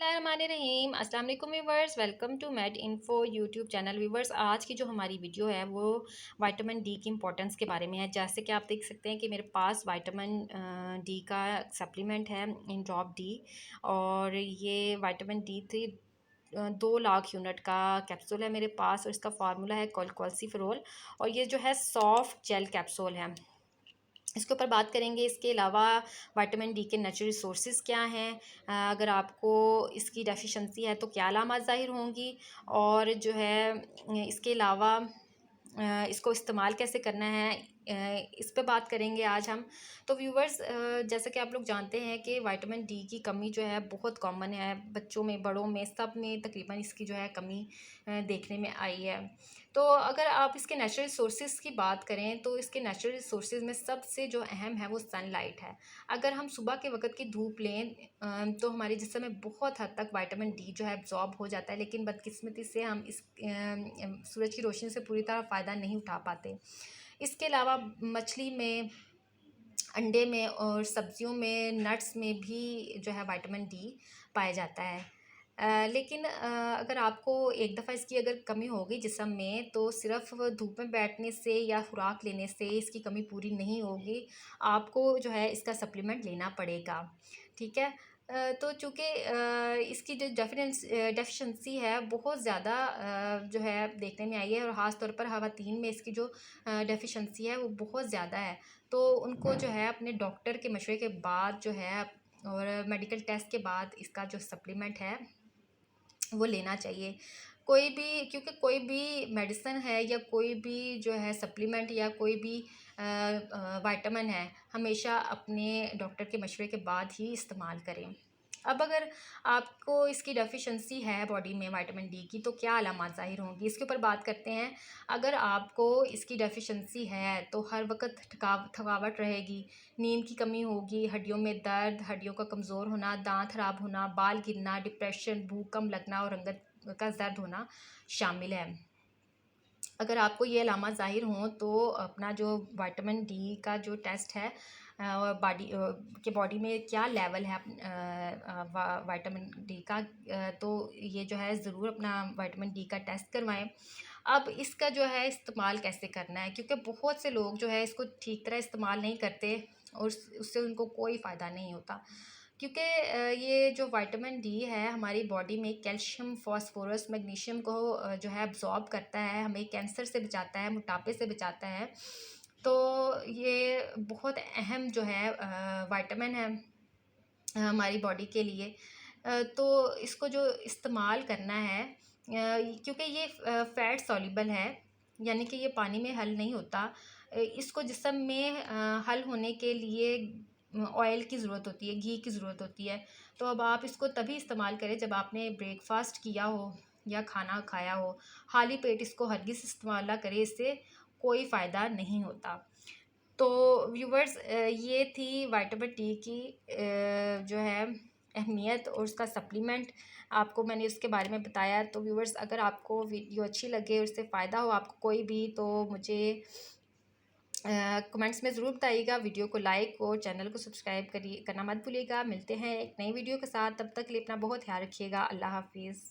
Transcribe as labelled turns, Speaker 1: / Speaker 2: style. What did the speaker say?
Speaker 1: रहीम अस्सलाम वालेकुम viewers, welcome to Med Info YouTube channel. Viewers, आज की जो हमारी वीडियो है वो विटामिन डी की इंपॉर्टेंस के बारे में है। जैसे कि आप देख सकते हैं कि मेरे पास विटामिन डी का सप्लीमेंट है इन ड्रॉप डी, और ये विटामिन डी 3 2 लाख यूनिट का कैप्सूल है मेरे पास, और इसका फार्मूला है कोलकोसिफेरोल, और ये जो है सॉफ्ट जेल कैप्सूल है। इसके ऊपर बात करेंगे। इसके अलावा विटामिन डी के नेचुरल रिसोर्सेज क्या हैं, अगर आपको इसकी डेफिशिएंसी है तो क्या अलामत ज़ाहिर होंगी, और जो है इसके अलावा इसको इस्तेमाल कैसे करना है, इस पे बात करेंगे आज हम। तो व्यूवर्स, जैसे कि आप लोग जानते हैं कि विटामिन डी की कमी जो है बहुत कॉमन है, बच्चों में, बड़ों में, सब में तकरीबन इसकी जो है कमी देखने में आई है। तो अगर आप इसके नेचुरल रिसोर्सेज की बात करें तो इसके नेचुरल रिसोर्सेज में सबसे जो अहम है वो सनलाइट है। अगर हम सुबह के वक्त की धूप लें तो हमारे जिस्म में बहुत हद तक विटामिन डी जो है एब्जॉर्ब हो जाता है, लेकिन बदकिस्मती से हम इस सूरज की रोशनी से पूरी तरह फ़ायदा नहीं उठा पाते। इसके अलावा मछली में, अंडे में और सब्जियों में, नट्स में भी जो है विटामिन डी पाया जाता है। लेकिन अगर आपको एक दफ़ा इसकी अगर कमी हो गई जिस्म में, तो सिर्फ धूप में बैठने से या खुराक लेने से इसकी कमी पूरी नहीं होगी, आपको जो है इसका सप्लीमेंट लेना पड़ेगा। ठीक है। तो चूँकि इसकी जो डेफिशिएंसी है बहुत ज़्यादा जो है देखने में आई है, और ख़ास तौर पर ख़वातीन में इसकी जो डेफिशिएंसी है वो बहुत ज़्यादा है। तो उनको जो है अपने डॉक्टर के मशवरे के बाद जो है, और मेडिकल टेस्ट के बाद इसका जो सप्लीमेंट है वो लेना चाहिए। कोई भी, क्योंकि कोई भी मेडिसिन है या कोई भी जो है सप्लीमेंट या कोई भी विटामिन है, हमेशा अपने डॉक्टर के मशवरे के बाद ही इस्तेमाल करें। अब अगर आपको इसकी डेफिशिएंसी है बॉडी में विटामिन डी की, तो क्या अलामत ज़ाहिर होंगी, इसके ऊपर बात करते हैं। अगर आपको इसकी डेफिशिएंसी है तो हर वक्त थकावट रहेगी, नींद की कमी होगी, हड्डियों में दर्द, हड्डियों का कमज़ोर होना, दांत खराब होना, बाल गिरना, डिप्रेशन, भूख कम लगना और रंगत का दर्द होना शामिल है। अगर आपको ये अलामत ज़ाहिर हों तो अपना जो विटामिन डी का जो टेस्ट है, बॉडी में क्या लेवल है विटामिन डी का, तो ये जो है ज़रूर अपना विटामिन डी का टेस्ट करवाएं। अब इसका जो है इस्तेमाल कैसे करना है, क्योंकि बहुत से लोग जो है इसको ठीक तरह इस्तेमाल नहीं करते और उससे उनको कोई फ़ायदा नहीं होता। क्योंकि ये जो विटामिन डी है हमारी बॉडी में कैल्शियम, फास्फोरस, मैग्नीशियम को जो है अब्जॉर्ब करता है, हमें कैंसर से बचाता है, मोटापे से बचाता है। तो ये बहुत अहम जो है विटामिन है हमारी बॉडी के लिए। तो इसको जो इस्तेमाल करना है, क्योंकि ये फ़ैट सॉल्युबल है, यानी कि ये पानी में हल नहीं होता। इसको जिस्म में हल होने के लिए ऑयल की ज़रूरत होती है, घी की ज़रूरत होती है। तो अब आप इसको तभी इस्तेमाल करें जब आपने ब्रेकफास्ट किया हो या खाना खाया हो। खाली पेट इसको हरगिज़ इस्तेमाल ना करें, इससे कोई फ़ायदा नहीं होता। तो व्यूवर्स, ये थी विटामिन डी की जो है अहमियत, और उसका सप्लीमेंट आपको मैंने उसके बारे में बताया। तो व्यूवर्स, अगर आपको वीडियो अच्छी लगे और उससे फ़ायदा हो आपको कोई भी, तो मुझे कमेंट्स में ज़रूर बताइएगा। वीडियो को लाइक और चैनल को सब्सक्राइब करना मत भूलिएगा। मिलते हैं एक नई वीडियो के साथ, तब तक के लिए अपना बहुत ख्याल रखिएगा। अल्लाह हाफिज़।